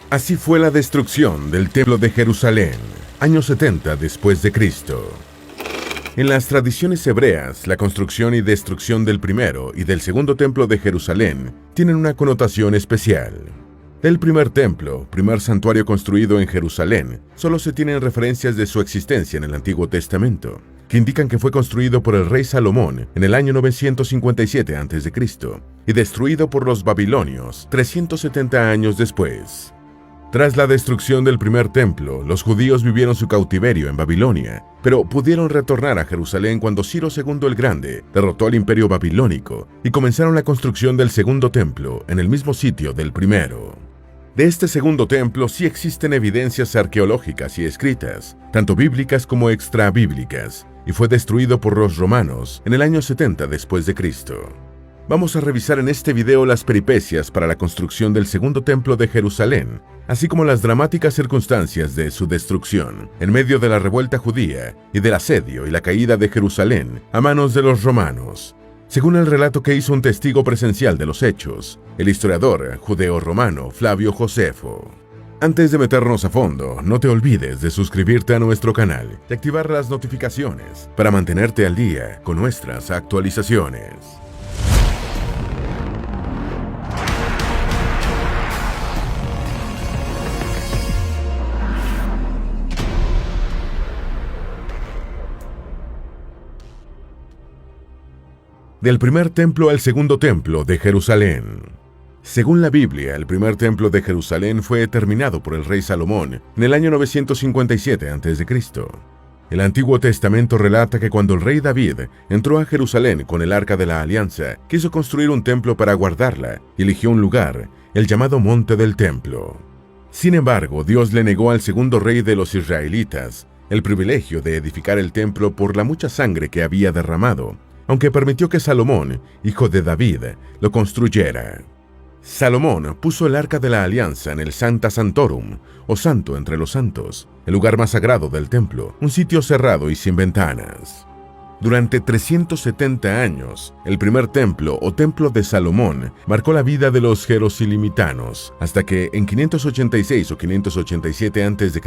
Así fue la destrucción del Templo de Jerusalén, año 70 después de Cristo. En las tradiciones hebreas, la construcción y destrucción del primero y del segundo templo de Jerusalén tienen una connotación especial. Del primer templo, primer santuario construido en Jerusalén, solo se tienen referencias de su existencia en el Antiguo Testamento, que indican que fue construido por el rey Salomón en el año 957 a.C. y destruido por los babilonios 370 años después. Tras la destrucción del primer templo, los judíos vivieron su cautiverio en Babilonia, pero pudieron retornar a Jerusalén cuando Ciro II el Grande derrotó al imperio babilónico y comenzaron la construcción del segundo templo en el mismo sitio del primero. De este segundo templo sí existen evidencias arqueológicas y escritas, tanto bíblicas como extrabíblicas, y fue destruido por los romanos en el año 70 después de Cristo. Vamos a revisar en este video las peripecias para la construcción del segundo templo de Jerusalén, así como las dramáticas circunstancias de su destrucción, en medio de la revuelta judía y del asedio y la caída de Jerusalén a manos de los romanos, según el relato que hizo un testigo presencial de los hechos, el historiador judeo-romano Flavio Josefo. Antes de meternos a fondo, no te olvides de suscribirte a nuestro canal y activar las notificaciones para mantenerte al día con nuestras actualizaciones. Del primer templo al segundo templo de Jerusalén. Según la Biblia, el primer templo de Jerusalén fue terminado por el rey Salomón en el año 957 a.C. El Antiguo Testamento relata que cuando el rey David entró a Jerusalén con el Arca de la Alianza, quiso construir un templo para guardarla y eligió un lugar, el llamado Monte del Templo. Sin embargo, Dios le negó al segundo rey de los israelitas el privilegio de edificar el templo por la mucha sangre que había derramado, aunque permitió que Salomón, hijo de David, lo construyera. Salomón puso el Arca de la Alianza en el Sancta Sanctorum, o Santo entre los Santos, el lugar más sagrado del templo, un sitio cerrado y sin ventanas. Durante 370 años, el primer templo o Templo de Salomón marcó la vida de los jerosolimitanos, hasta que en 586 o 587 a.C.,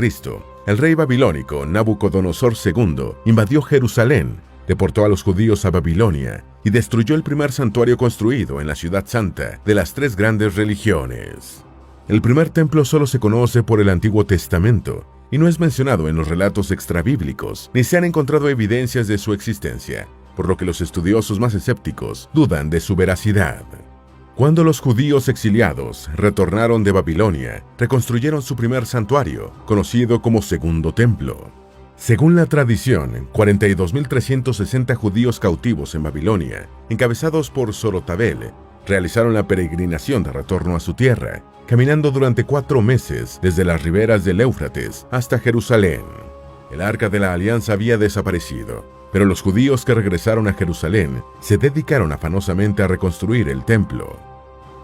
el rey babilónico Nabucodonosor II invadió Jerusalén, deportó a los judíos a Babilonia y destruyó el primer santuario construido en la ciudad santa de las tres grandes religiones. El primer templo solo se conoce por el Antiguo Testamento y no es mencionado en los relatos extrabíblicos, ni se han encontrado evidencias de su existencia, por lo que los estudiosos más escépticos dudan de su veracidad. Cuando los judíos exiliados retornaron de Babilonia, reconstruyeron su primer santuario, conocido como Segundo Templo. Según la tradición, 42.360 judíos cautivos en Babilonia, encabezados por Zorotabel, realizaron la peregrinación de retorno a su tierra, caminando durante 4 meses desde las riberas del Éufrates hasta Jerusalén. El Arca de la Alianza había desaparecido, pero los judíos que regresaron a Jerusalén se dedicaron afanosamente a reconstruir el templo.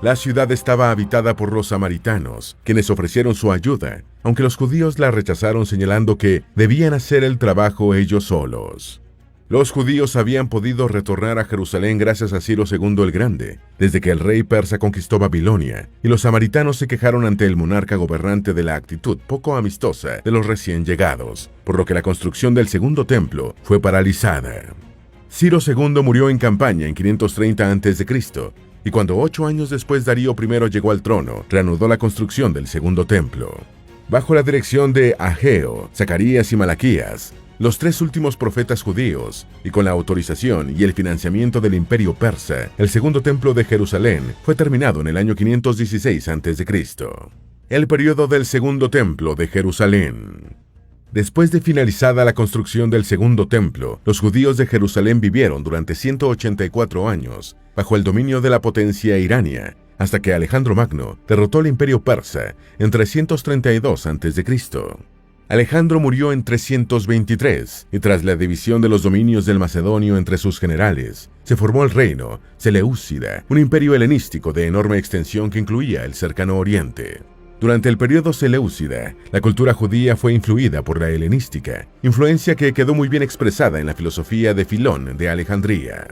La ciudad estaba habitada por los samaritanos, quienes ofrecieron su ayuda, aunque los judíos la rechazaron señalando que debían hacer el trabajo ellos solos. Los judíos habían podido retornar a Jerusalén gracias a Ciro II el Grande, desde que el rey persa conquistó Babilonia, y los samaritanos se quejaron ante el monarca gobernante de la actitud poco amistosa de los recién llegados, por lo que la construcción del segundo templo fue paralizada. Ciro II murió en campaña en 530 a.C., y cuando 8 años después Darío I llegó al trono, reanudó la construcción del segundo templo. Bajo la dirección de Ageo, Zacarías y Malaquías, los 3 últimos profetas judíos, y con la autorización y el financiamiento del imperio persa, el segundo templo de Jerusalén fue terminado en el año 516 a.C. El periodo del segundo templo de Jerusalén. Después de finalizada la construcción del segundo templo, los judíos de Jerusalén vivieron durante 184 años bajo el dominio de la potencia irania, hasta que Alejandro Magno derrotó al imperio persa en 332 a.C. Alejandro murió en 323, y tras la división de los dominios del Macedonio entre sus generales, se formó el reino Seleucida, un imperio helenístico de enorme extensión que incluía el cercano oriente. Durante el periodo seleucida, la cultura judía fue influida por la helenística, influencia que quedó muy bien expresada en la filosofía de Filón de Alejandría.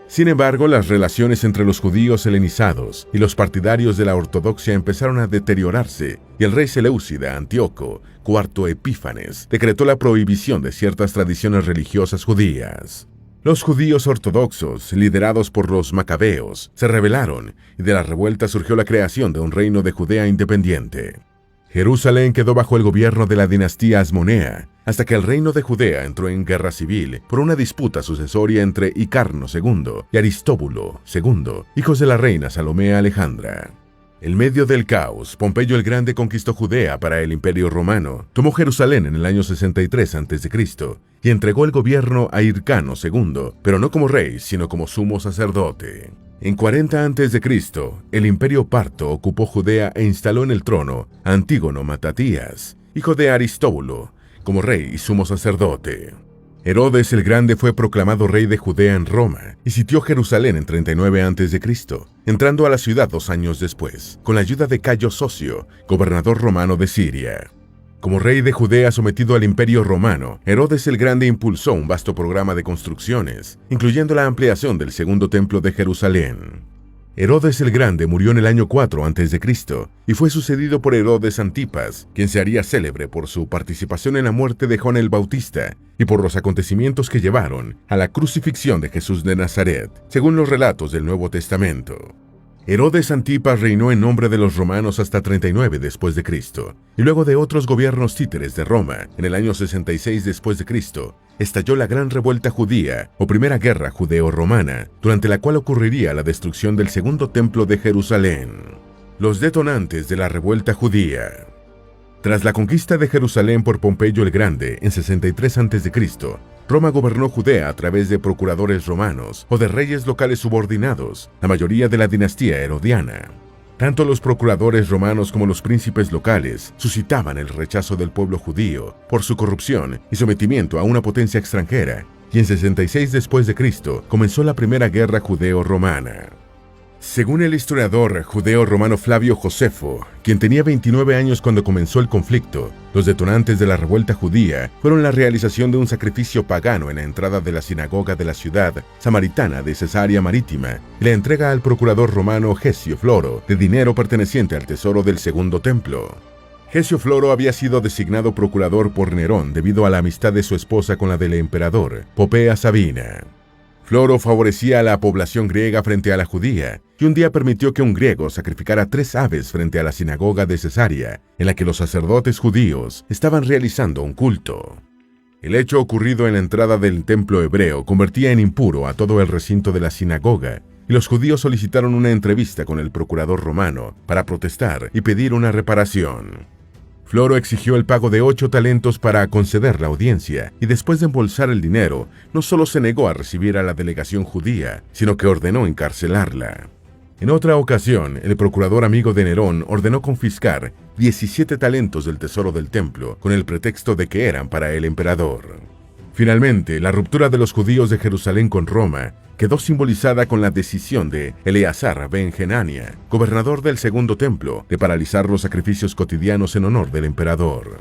Sin embargo, las relaciones entre los judíos helenizados y los partidarios de la ortodoxia empezaron a deteriorarse, y el rey seleucida Antíoco IV Epífanes decretó la prohibición de ciertas tradiciones religiosas judías. Los judíos ortodoxos, liderados por los macabeos, se rebelaron, y de la revuelta surgió la creación de un reino de Judea independiente. Jerusalén quedó bajo el gobierno de la dinastía Asmonea, hasta que el reino de Judea entró en guerra civil por una disputa sucesoria entre Hicarno II y Aristóbulo II, hijos de la reina Salomé Alejandra. En medio del caos, Pompeyo el Grande conquistó Judea para el Imperio Romano, tomó Jerusalén en el año 63 a.C. y entregó el gobierno a Hircano II, pero no como rey, sino como sumo sacerdote. En 40 a.C., el Imperio Parto ocupó Judea e instaló en el trono a Antígono Matatías, hijo de Aristóbulo, como rey y sumo sacerdote. Herodes el Grande fue proclamado rey de Judea en Roma y sitió Jerusalén en 39 a.C., entrando a la ciudad 2 años después, con la ayuda de Cayo Socio, gobernador romano de Siria. Como rey de Judea sometido al Imperio Romano, Herodes el Grande impulsó un vasto programa de construcciones, incluyendo la ampliación del segundo templo de Jerusalén. Herodes el Grande murió en el año 4 a.C. y fue sucedido por Herodes Antipas, quien se haría célebre por su participación en la muerte de Juan el Bautista y por los acontecimientos que llevaron a la crucifixión de Jesús de Nazaret, según los relatos del Nuevo Testamento. Herodes Antipas reinó en nombre de los romanos hasta 39 después de Cristo, y luego de otros gobiernos títeres de Roma, en el año 66 después de Cristo, estalló la Gran Revuelta Judía o Primera Guerra Judeo-Romana, durante la cual ocurriría la destrucción del Segundo Templo de Jerusalén. Los detonantes de la Revuelta Judía. Tras la conquista de Jerusalén por Pompeyo el Grande en 63 a.C., Roma gobernó Judea a través de procuradores romanos o de reyes locales subordinados, la mayoría de la dinastía herodiana. Tanto los procuradores romanos como los príncipes locales suscitaban el rechazo del pueblo judío por su corrupción y sometimiento a una potencia extranjera, y en 66 después de Cristo comenzó la Primera Guerra Judeo-Romana. Según el historiador judeo-romano Flavio Josefo, quien tenía 29 años cuando comenzó el conflicto, los detonantes de la revuelta judía fueron la realización de un sacrificio pagano en la entrada de la sinagoga de la ciudad samaritana de Cesarea Marítima y la entrega al procurador romano Gesio Floro de dinero perteneciente al tesoro del Segundo Templo. Gesio Floro había sido designado procurador por Nerón debido a la amistad de su esposa con la del emperador, Popea Sabina. Floro favorecía a la población griega frente a la judía, y un día permitió que un griego sacrificara 3 aves frente a la sinagoga de Cesarea, en la que los sacerdotes judíos estaban realizando un culto. El hecho ocurrido en la entrada del templo hebreo convertía en impuro a todo el recinto de la sinagoga, y los judíos solicitaron una entrevista con el procurador romano para protestar y pedir una reparación. Floro exigió el pago de 8 talentos para conceder la audiencia, y después de embolsar el dinero, no solo se negó a recibir a la delegación judía, sino que ordenó encarcelarla. En otra ocasión, el procurador amigo de Nerón ordenó confiscar 17 talentos del tesoro del templo, con el pretexto de que eran para el emperador. Finalmente, la ruptura de los judíos de Jerusalén con Roma quedó simbolizada con la decisión de Eleazar ben Genania, gobernador del Segundo Templo, de paralizar los sacrificios cotidianos en honor del emperador.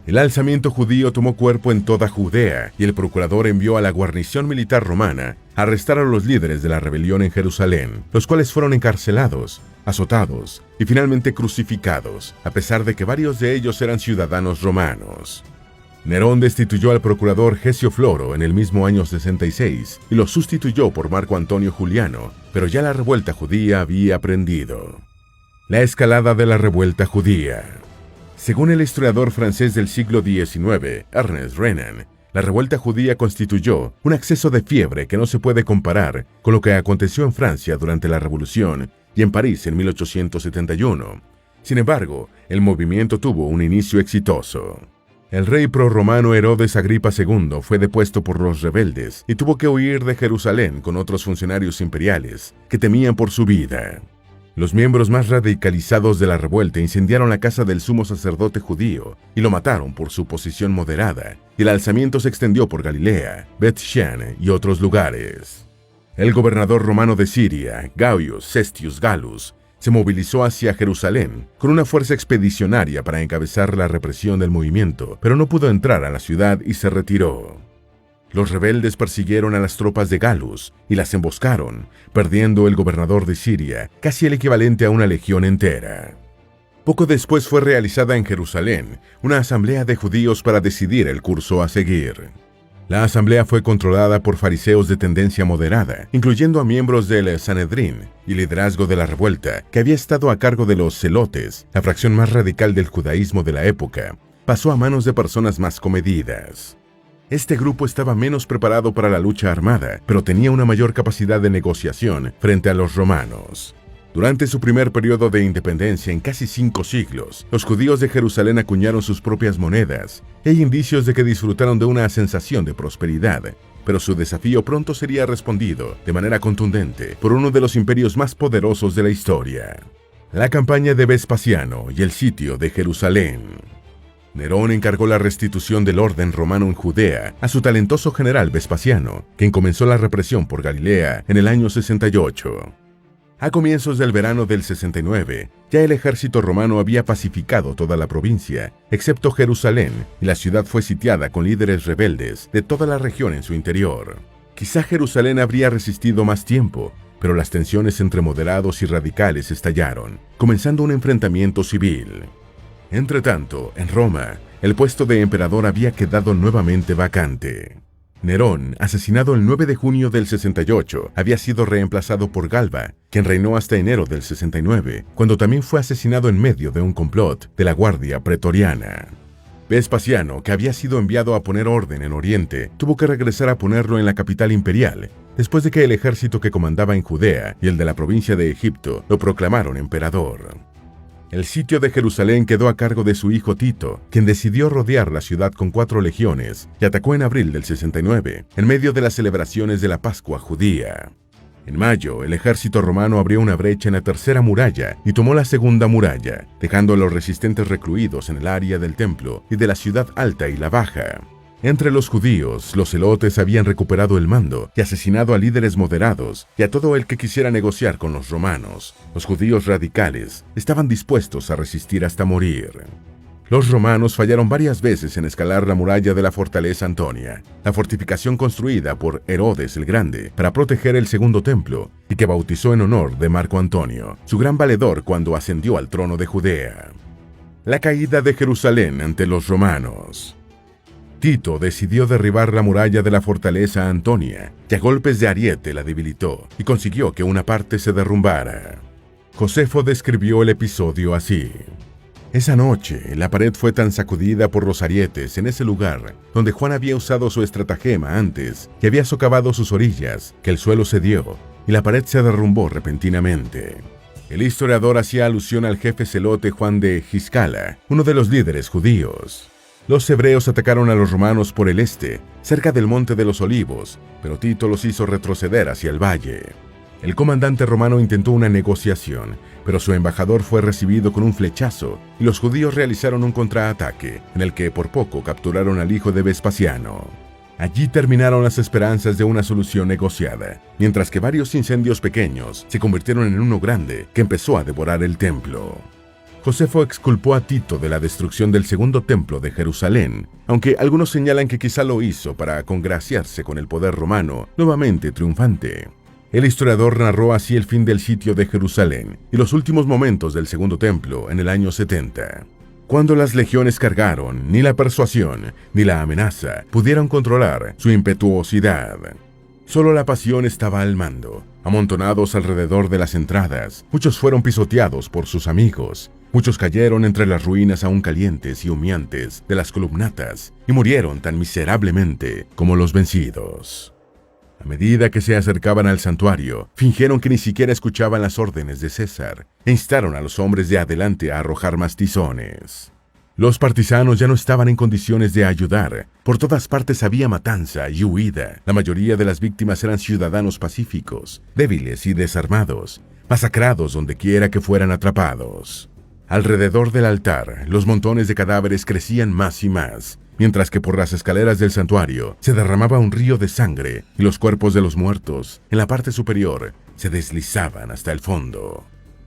El alzamiento judío tomó cuerpo en toda Judea, y el procurador envió a la guarnición militar romana a arrestar a los líderes de la rebelión en Jerusalén, los cuales fueron encarcelados, azotados y finalmente crucificados, a pesar de que varios de ellos eran ciudadanos romanos. Nerón destituyó al procurador Gesio Floro en el mismo año 66 y lo sustituyó por Marco Antonio Juliano, pero ya la revuelta judía había prendido. La escalada de la revuelta judía. Según el historiador francés del siglo XIX, Ernest Renan, la revuelta judía constituyó un acceso de fiebre que no se puede comparar con lo que aconteció en Francia durante la Revolución y en París en 1871. Sin embargo, el movimiento tuvo un inicio exitoso. El rey prorromano Herodes Agripa II fue depuesto por los rebeldes y tuvo que huir de Jerusalén con otros funcionarios imperiales que temían por su vida. Los miembros más radicalizados de la revuelta incendiaron la casa del sumo sacerdote judío y lo mataron por su posición moderada, y el alzamiento se extendió por Galilea, Bet-Shan y otros lugares. El gobernador romano de Siria, Gaius Cestius Gallus, se movilizó hacia Jerusalén con una fuerza expedicionaria para encabezar la represión del movimiento, pero no pudo entrar a la ciudad y se retiró. Los rebeldes persiguieron a las tropas de Galus y las emboscaron, perdiendo el gobernador de Siria, casi el equivalente a una legión entera. Poco después fue realizada en Jerusalén una asamblea de judíos para decidir el curso a seguir. La asamblea fue controlada por fariseos de tendencia moderada, incluyendo a miembros del Sanedrín y liderazgo de la revuelta, que había estado a cargo de los celotes, la fracción más radical del judaísmo de la época, pasó a manos de personas más comedidas. Este grupo estaba menos preparado para la lucha armada, pero tenía una mayor capacidad de negociación frente a los romanos. Durante su primer periodo de independencia en casi 5 siglos, los judíos de Jerusalén acuñaron sus propias monedas. Hay indicios de que disfrutaron de una sensación de prosperidad, pero su desafío pronto sería respondido de manera contundente por uno de los imperios más poderosos de la historia: la campaña de Vespasiano y el sitio de Jerusalén. Nerón encargó la restitución del orden romano en Judea a su talentoso general Vespasiano, quien comenzó la represión por Galilea en el año 68. A comienzos del verano del 69, ya el ejército romano había pacificado toda la provincia, excepto Jerusalén, y la ciudad fue sitiada con líderes rebeldes de toda la región en su interior. Quizá Jerusalén habría resistido más tiempo, pero las tensiones entre moderados y radicales estallaron, comenzando un enfrentamiento civil. Entretanto, en Roma, el puesto de emperador había quedado nuevamente vacante. Nerón, asesinado el 9 de junio del 68, había sido reemplazado por Galba, quien reinó hasta enero del 69, cuando también fue asesinado en medio de un complot de la Guardia Pretoriana. Vespasiano, que había sido enviado a poner orden en Oriente, tuvo que regresar a ponerlo en la capital imperial, después de que el ejército que comandaba en Judea y el de la provincia de Egipto lo proclamaron emperador. El sitio de Jerusalén quedó a cargo de su hijo Tito, quien decidió rodear la ciudad con 4 legiones y atacó en abril del 69, en medio de las celebraciones de la Pascua judía. En mayo, el ejército romano abrió una brecha en la tercera muralla y tomó la segunda muralla, dejando a los resistentes recluidos en el área del templo y de la ciudad alta y la baja. Entre los judíos, los celotes habían recuperado el mando y asesinado a líderes moderados y a todo el que quisiera negociar con los romanos. Los judíos radicales estaban dispuestos a resistir hasta morir. Los romanos fallaron varias veces en escalar la muralla de la fortaleza Antonia, la fortificación construida por Herodes el Grande para proteger el segundo templo y que bautizó en honor de Marco Antonio, su gran valedor cuando ascendió al trono de Judea. La caída de Jerusalén ante los romanos. Tito decidió derribar la muralla de la fortaleza Antonia, que a golpes de ariete la debilitó y consiguió que una parte se derrumbara. Josefo describió el episodio así: esa noche, la pared fue tan sacudida por los arietes en ese lugar donde Juan había usado su estratagema antes, que había socavado sus orillas, que el suelo cedió y la pared se derrumbó repentinamente. El historiador hacía alusión al jefe celote Juan de Giscala, uno de los líderes judíos. Los hebreos atacaron a los romanos por el este, cerca del Monte de los Olivos, pero Tito los hizo retroceder hacia el valle. El comandante romano intentó una negociación, pero su embajador fue recibido con un flechazo y los judíos realizaron un contraataque, en el que por poco capturaron al hijo de Vespasiano. Allí terminaron las esperanzas de una solución negociada, mientras que varios incendios pequeños se convirtieron en uno grande que empezó a devorar el templo. Josefo exculpó a Tito de la destrucción del segundo templo de Jerusalén, aunque algunos señalan que quizá lo hizo para congraciarse con el poder romano nuevamente triunfante. El historiador narró así el fin del sitio de Jerusalén y los últimos momentos del segundo templo en el año 70. Cuando las legiones cargaron, ni la persuasión ni la amenaza pudieron controlar su impetuosidad. Solo la pasión estaba al mando. Amontonados alrededor de las entradas, muchos fueron pisoteados por sus amigos. Muchos cayeron entre las ruinas aún calientes y humeantes de las columnatas y murieron tan miserablemente como los vencidos. A medida que se acercaban al santuario, fingieron que ni siquiera escuchaban las órdenes de César e instaron a los hombres de adelante a arrojar más tizones. Los partisanos ya no estaban en condiciones de ayudar. Por todas partes había matanza y huida. La mayoría de las víctimas eran ciudadanos pacíficos, débiles y desarmados, masacrados donde quiera que fueran atrapados. Alrededor del altar, los montones de cadáveres crecían más y más, mientras que por las escaleras del santuario se derramaba un río de sangre y los cuerpos de los muertos, en la parte superior, se deslizaban hasta el fondo.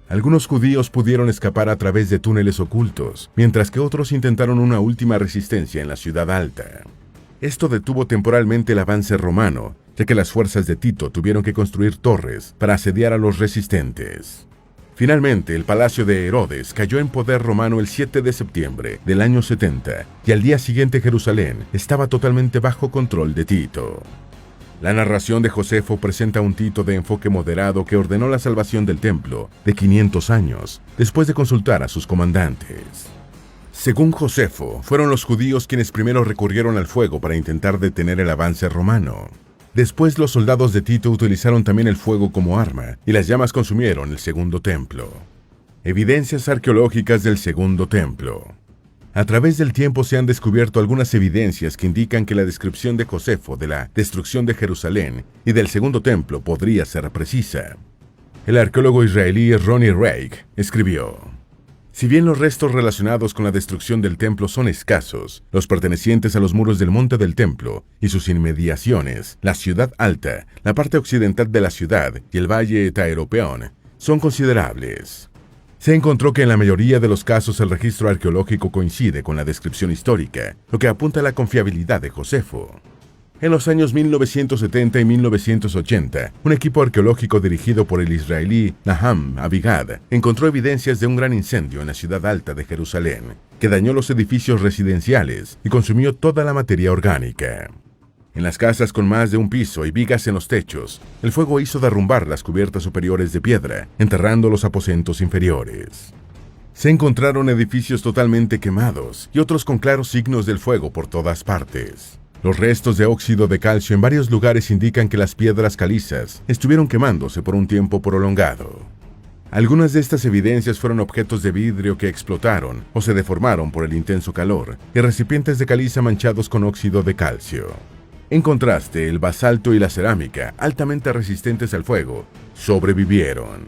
Algunos judíos pudieron escapar a través de túneles ocultos, mientras que otros intentaron una última resistencia en la ciudad alta. Esto detuvo temporalmente el avance romano, ya que las fuerzas de Tito tuvieron que construir torres para asediar a los resistentes. Finalmente, el palacio de Herodes cayó en poder romano el 7 de septiembre del año 70, y al día siguiente Jerusalén estaba totalmente bajo control de Tito. La narración de Josefo presenta un Tito de enfoque moderado que ordenó la salvación del templo de 500 años, después de consultar a sus comandantes. Según Josefo, fueron los judíos quienes primero recurrieron al fuego para intentar detener el avance romano. Después los soldados de Tito utilizaron también el fuego como arma, y las llamas consumieron el segundo templo. Evidencias arqueológicas del segundo templo. A través del tiempo se han descubierto algunas evidencias que indican que la descripción de Josefo de la destrucción de Jerusalén y del segundo templo podría ser precisa. El arqueólogo israelí Ronnie Reich escribió: si bien los restos relacionados con la destrucción del templo son escasos, los pertenecientes a los muros del monte del templo y sus inmediaciones, la ciudad alta, la parte occidental de la ciudad y el valle Taeropeón, son considerables. Se encontró que en la mayoría de los casos el registro arqueológico coincide con la descripción histórica, lo que apunta a la confiabilidad de Josefo. En los años 1970 y 1980, un equipo arqueológico dirigido por el israelí Nahum Avigad encontró evidencias de un gran incendio en la ciudad alta de Jerusalén, que dañó los edificios residenciales y consumió toda la materia orgánica. En las casas con más de un piso y vigas en los techos, el fuego hizo derrumbar las cubiertas superiores de piedra, enterrando los aposentos inferiores. Se encontraron edificios totalmente quemados y otros con claros signos del fuego por todas partes. Los restos de óxido de calcio en varios lugares indican que las piedras calizas estuvieron quemándose por un tiempo prolongado. Algunas de estas evidencias fueron objetos de vidrio que explotaron o se deformaron por el intenso calor y recipientes de caliza manchados con óxido de calcio. En contraste, el basalto y la cerámica, altamente resistentes al fuego, sobrevivieron.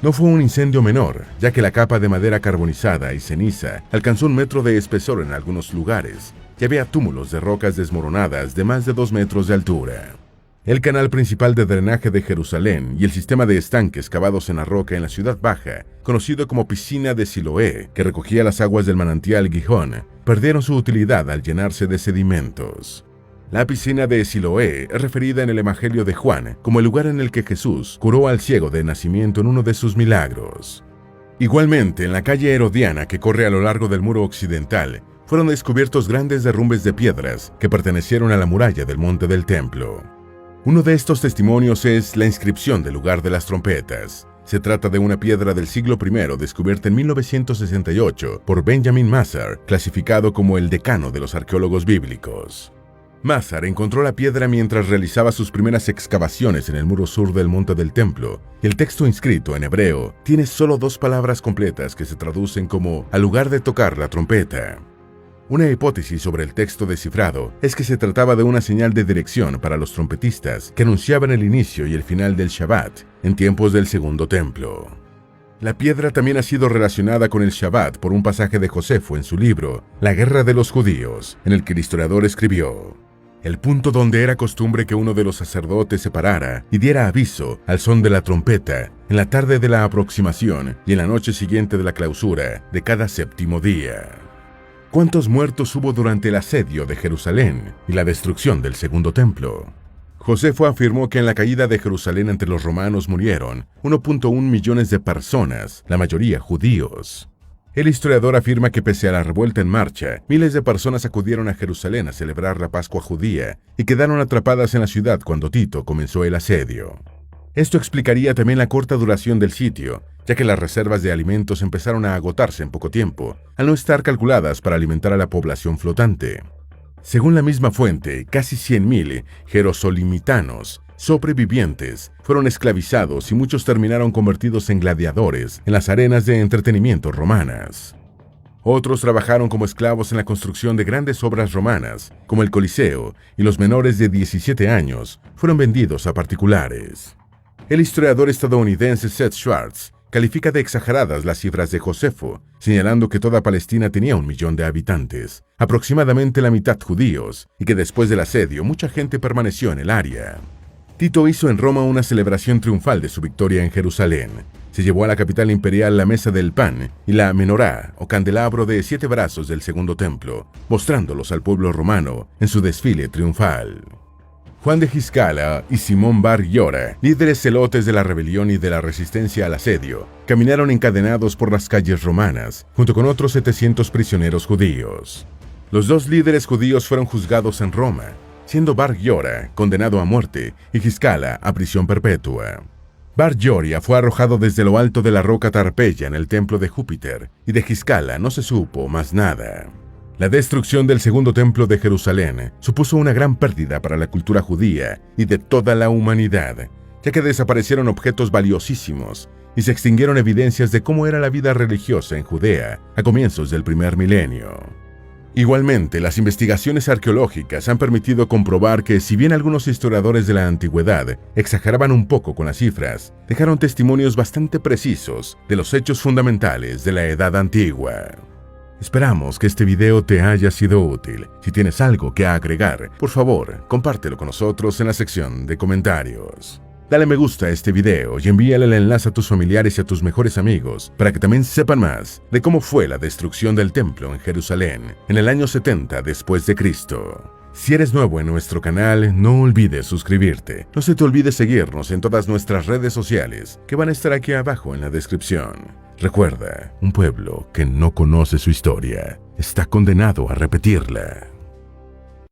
No fue un incendio menor, ya que la capa de madera carbonizada y ceniza alcanzó 1 metro de espesor en algunos lugares, y había túmulos de rocas desmoronadas de más de 2 metros de altura. El canal principal de drenaje de Jerusalén y el sistema de estanques cavados en la roca en la ciudad baja, conocido como Piscina de Siloé, que recogía las aguas del manantial Gihón, perdieron su utilidad al llenarse de sedimentos. La piscina de Siloé es referida en el Evangelio de Juan como el lugar en el que Jesús curó al ciego de nacimiento en uno de sus milagros. Igualmente, en la calle Herodiana que corre a lo largo del muro occidental, fueron descubiertos grandes derrumbes de piedras que pertenecieron a la muralla del monte del templo. Uno de estos testimonios es la inscripción del lugar de las trompetas. Se trata de una piedra del siglo I descubierta en 1968 por Benjamin Mazar, clasificado como el decano de los arqueólogos bíblicos. Mazar encontró la piedra mientras realizaba sus primeras excavaciones en el muro sur del monte del templo, y el texto inscrito en hebreo tiene solo 2 palabras completas que se traducen como «al lugar de tocar la trompeta». Una hipótesis sobre el texto descifrado es que se trataba de una señal de dirección para los trompetistas que anunciaban el inicio y el final del Shabbat en tiempos del Segundo Templo. La piedra también ha sido relacionada con el Shabbat por un pasaje de Josefo en su libro La Guerra de los Judíos, en el que el historiador escribió: el punto donde era costumbre que uno de los sacerdotes se parara y diera aviso al son de la trompeta en la tarde de la aproximación y en la noche siguiente de la clausura de cada 7º día. ¿Cuántos muertos hubo durante el asedio de Jerusalén y la destrucción del Segundo Templo? Josefo afirmó que en la caída de Jerusalén ante los romanos murieron 1.1 millones de personas, la mayoría judíos. El historiador afirma que pese a la revuelta en marcha, miles de personas acudieron a Jerusalén a celebrar la Pascua judía y quedaron atrapadas en la ciudad cuando Tito comenzó el asedio. Esto explicaría también la corta duración del sitio, ya que las reservas de alimentos empezaron a agotarse en poco tiempo, al no estar calculadas para alimentar a la población flotante. Según la misma fuente, casi 100.000 jerosolimitanos sobrevivientes fueron esclavizados y muchos terminaron convertidos en gladiadores en las arenas de entretenimiento romanas. Otros trabajaron como esclavos en la construcción de grandes obras romanas, como el Coliseo, y los menores de 17 años fueron vendidos a particulares. El historiador estadounidense Seth Schwartz califica de exageradas las cifras de Josefo, señalando que toda Palestina tenía 1 millón de habitantes, aproximadamente la mitad judíos, y que después del asedio mucha gente permaneció en el área. Tito hizo en Roma una celebración triunfal de su victoria en Jerusalén. Se llevó a la capital imperial la mesa del pan y la menorá o candelabro de 7 brazos del segundo templo, mostrándolos al pueblo romano en su desfile triunfal. Juan de Giscala y Simón Bar Giora, líderes celotes de la rebelión y de la resistencia al asedio, caminaron encadenados por las calles romanas, junto con otros 700 prisioneros judíos. Los 2 líderes judíos fueron juzgados en Roma, siendo Bar Giora condenado a muerte y Giscala a prisión perpetua. Bar Giora fue arrojado desde lo alto de la roca Tarpeya en el templo de Júpiter, y de Giscala no se supo más nada. La destrucción del segundo templo de Jerusalén supuso una gran pérdida para la cultura judía y de toda la humanidad, ya que desaparecieron objetos valiosísimos y se extinguieron evidencias de cómo era la vida religiosa en Judea a comienzos del primer milenio. Igualmente, las investigaciones arqueológicas han permitido comprobar que, si bien algunos historiadores de la antigüedad exageraban un poco con las cifras, dejaron testimonios bastante precisos de los hechos fundamentales de la Edad Antigua. Esperamos que este video te haya sido útil. Si tienes algo que agregar, por favor, compártelo con nosotros en la sección de comentarios. Dale me gusta a este video y envíale el enlace a tus familiares y a tus mejores amigos para que también sepan más de cómo fue la destrucción del templo en Jerusalén en el año 70 después de Cristo. Si eres nuevo en nuestro canal, no olvides suscribirte. No se te olvide seguirnos en todas nuestras redes sociales, que van a estar aquí abajo en la descripción. Recuerda, un pueblo que no conoce su historia está condenado a repetirla.